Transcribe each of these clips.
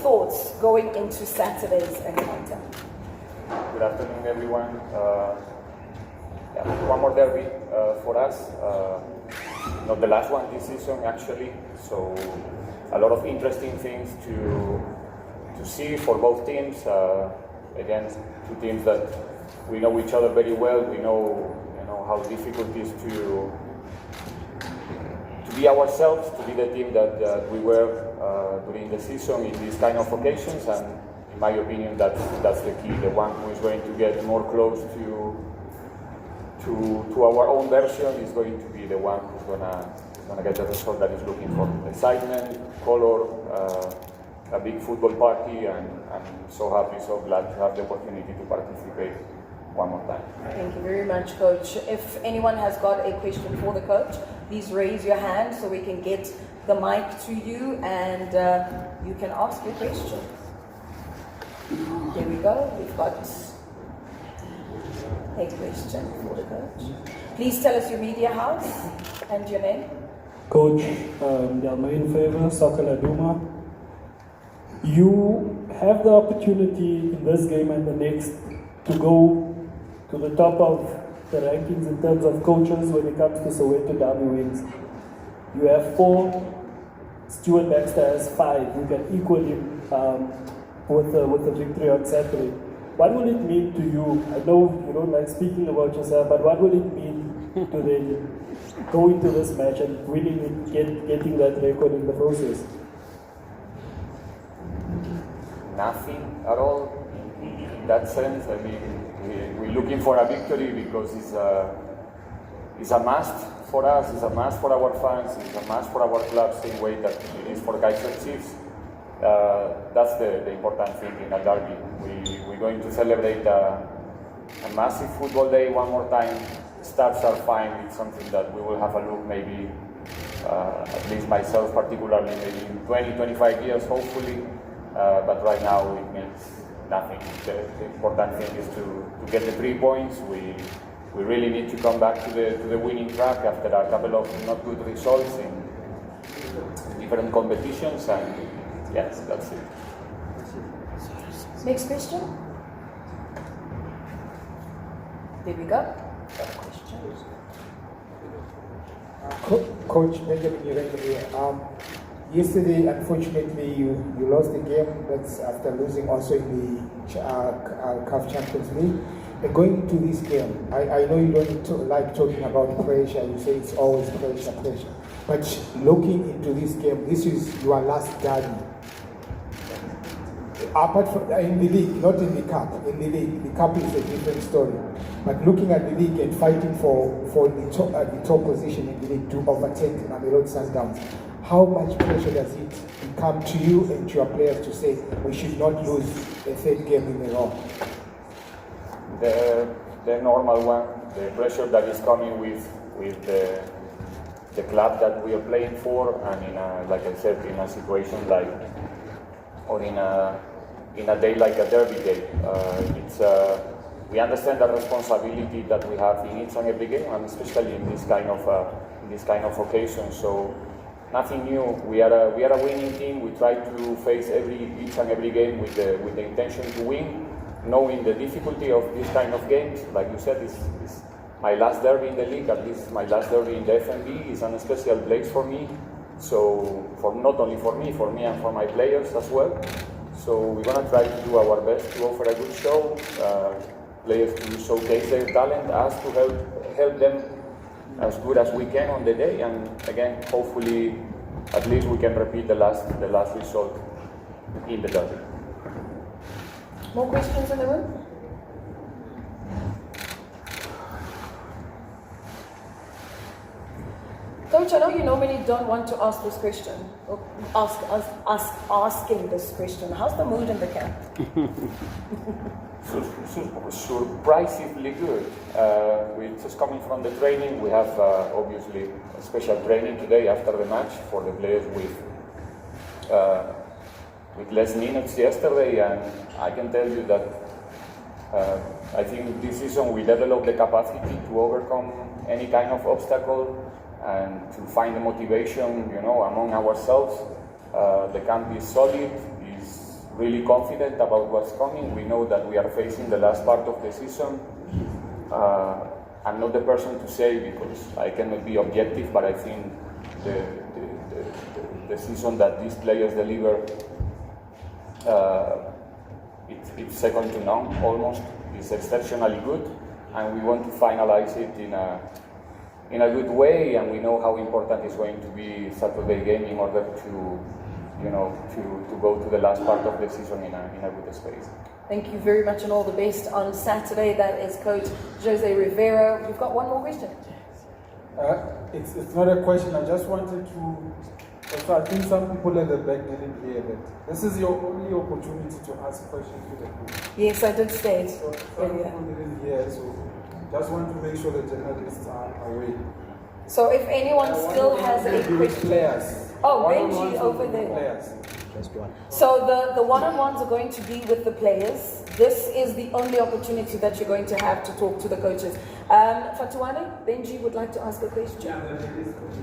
thoughts going into Saturday's encounter? Good afternoon, everyone. One more derby for us. Not the last one this season, actually. So a lot of interesting things to see for both teams. Again, two teams that we know each other very well. We know, how difficult it is to be ourselves, to be the team that we were during the season in these kind of occasions. And in my opinion, that's the key. The one who is going to get more close to our own version is going to be the one who's gonna get the result that is looking for. Excitement, color, a big football party, and I'm so happy, so glad to have the opportunity to participate one more time. Thank you very much, Coach. If anyone has got a question for the coach, please raise your hand so we can get the mic to you and you can ask your question. There we go. We've got a question for the coach. Please tell us your media house and your name. Coach, Delmain Favor, Soccer Laduma. You have the opportunity in this game and the next to go to the top of the rankings in terms of coaches when it comes to Soweto Derby wins. You have 4, Stuart Baxter has 5. You can equal him with the victory on Saturday. What will it mean to you? I know you don't like speaking about yourself, but what will it mean to then go into this match and winning it, getting that record in the process? Nothing at all in that sense. I mean, we're looking for a victory because it's a must for us, it's a must for our fans, it's a must for our club, same way that it is for Kaizer Chiefs. That's the important thing in a derby. We're going to celebrate a massive football day one more time. Stats are fine. It's something that we will have a look, maybe, at least myself particularly, maybe in 20-25 years, hopefully. But right now it means nothing. The important thing is to get the 3 points. We really need to come back to the winning track after a couple of not good results in different competitions, and yes, that's it. Next question. There we go. Coach Benjamin Urenge, yesterday, unfortunately, you lost the game. That's after losing also in the CAF Champions League. And going into this game, I know you don't like talking about pressure. You say it's always pressure. But looking into this game, this is your last derby. Apart from in the league, not in the cup, in the league, the cup is a different story. But looking at the league and fighting for the top position in the league to overtake Mamelodi Sundowns, how much pressure does it come to you and to your players to say we should not lose a third game in a row? The normal one, the pressure that is coming with the club that we are playing for, and like I said, in a situation like, or in a day like a derby day, we understand the responsibility that we have in each and every game, and especially in this kind of occasion. So nothing new. We are a winning team. We try to face each and every game with the intention to win, knowing the difficulty of this kind of games. Like you said, it's my last derby in the league, at least my last derby in the FNB. Is a special place for me. So not only for me and for my players as well. So we're gonna try to do our best to offer a good show, players to showcase their talent, us to help them as good as we can on the day, and again, hopefully, at least we can repeat the last result in the derby. More questions in the room? Coach, I know you normally don't want to ask this question, or asking this question. How's the mood in the camp? Surprisingly good. We're just coming from the training. We have obviously a special training today after the match for the players with less minutes yesterday, and I can tell you that I think this season we developed the capacity to overcome any kind of obstacle and to find the motivation, among ourselves. The camp is solid, is really confident about what's coming. We know that we are facing the last part of the season. I'm not the person to say because I cannot be objective, but I think the season that these players deliver, it's second to none almost. It's exceptionally good, and we want to finalize it in a good way. And we know how important it's going to be Saturday game in order to go to the last part of the season in a good space. Thank you very much and all the best on Saturday. That is Coach Jose Riveiro. We've got one more question. It's not a question. I just wanted to. Also, I think some people at the back didn't hear that. This is your only opportunity to ask questions to the group. Yes, I did state So earlier. some people didn't hear, so just want to make sure the journalists are aware. So if anyone still has a question. Players. Oh, One-on-ones Benji over with the there. Players. So the one-on-ones are going to be with the players. This is the only opportunity that you're going to have to talk to the coaches. Fatuane, Benji would like to ask a question.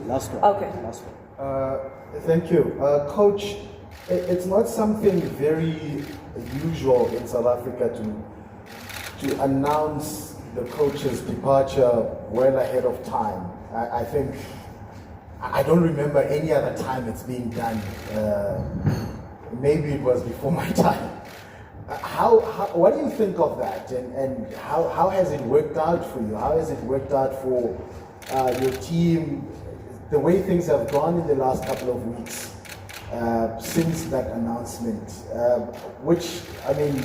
Last one. Okay. Last one. Thank you. Coach, it's not something very usual in South Africa to announce the coach's departure well ahead of time. I think, I don't remember any other time it's being done. Maybe it was before my time. What do you think of that? And how has it worked out for you? How has it worked out for your team? The way things have gone in the last couple of weeks since that announcement, which, I mean,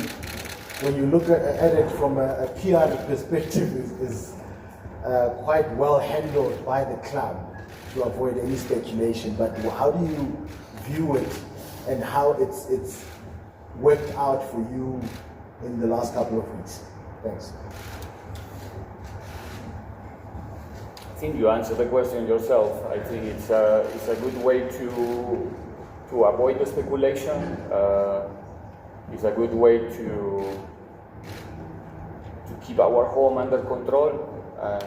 when you look at it from a PR perspective, is quite well handled by the club to avoid any speculation. But how do you view it, and how it's worked out for you in the last couple of weeks? Thanks. I think you answered the question yourself. I think it's a good way to avoid the speculation. It's a good way to keep our home under control, and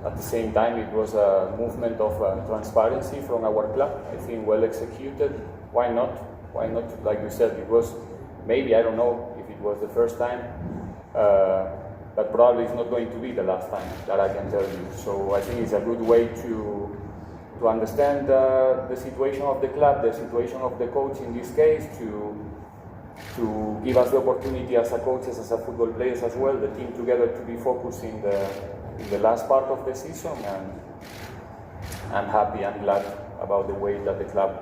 at the same time it was a movement of transparency from our club. I think well executed. Why not? Why not? Like you said, it was maybe, I don't know if it was the first time, but probably it's not going to be the last time, that I can tell you. So I think it's a good way to understand the situation of the club, the situation of the coach in this case, to give us the opportunity as a coaches, as a football players as well, the team together, to be focused in the last part of the season. And I'm happy and glad about the way that the club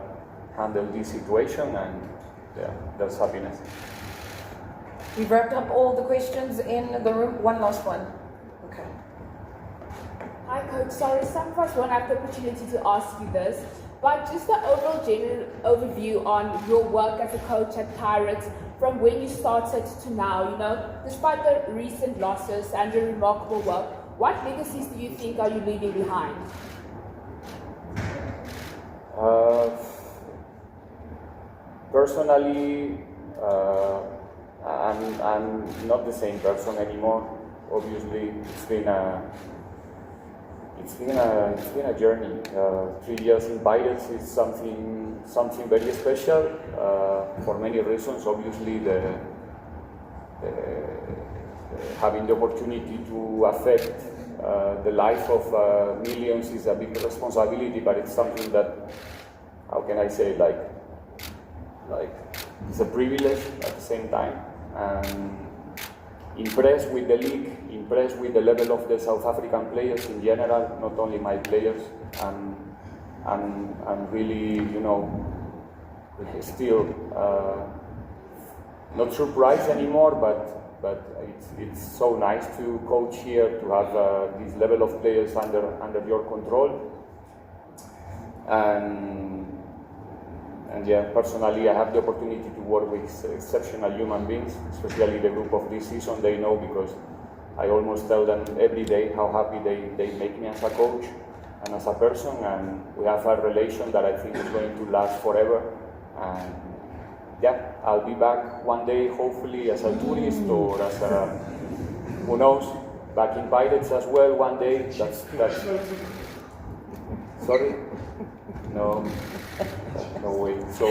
handled this situation, and yeah, there's happiness. We've wrapped up all the questions in the room. One last one. Okay. Hi Coach, sorry, some of us won't have the opportunity to ask you this, but just the overall general overview on your work as a coach at Pirates from when you started to now, despite the recent losses and your remarkable work, what legacies do you think are you leaving behind? Personally, I'm not the same person anymore. Obviously, it's been a journey. 3 years in Pirates is something very special for many reasons. Obviously, having the opportunity to affect the life of millions is a big responsibility, but it's something that, how can I say, like it's a privilege at the same time. And impressed with the league, impressed with the level of the South African players in general, not only my players. And I'm really, still not surprised anymore, but it's so nice to coach here, to have this level of players under your control. And yeah, personally, I have the opportunity to work with exceptional human beings, especially the group of this season. They know, because I almost tell them every day how happy they make me as a coach and as a person. And we have a relation that I think is going to last forever. And yeah, I'll be back one day, hopefully, as a tourist or as a, who knows, back in Pirates as well one day. That's sorry? No. No way. So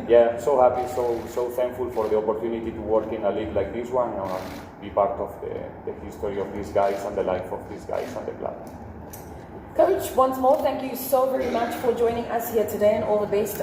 yeah, so happy, so thankful for the opportunity to work in a league like this one and be part of the history of these guys and the life of these guys and the club. Coach, once more, thank you so very much for joining us here today, and all the best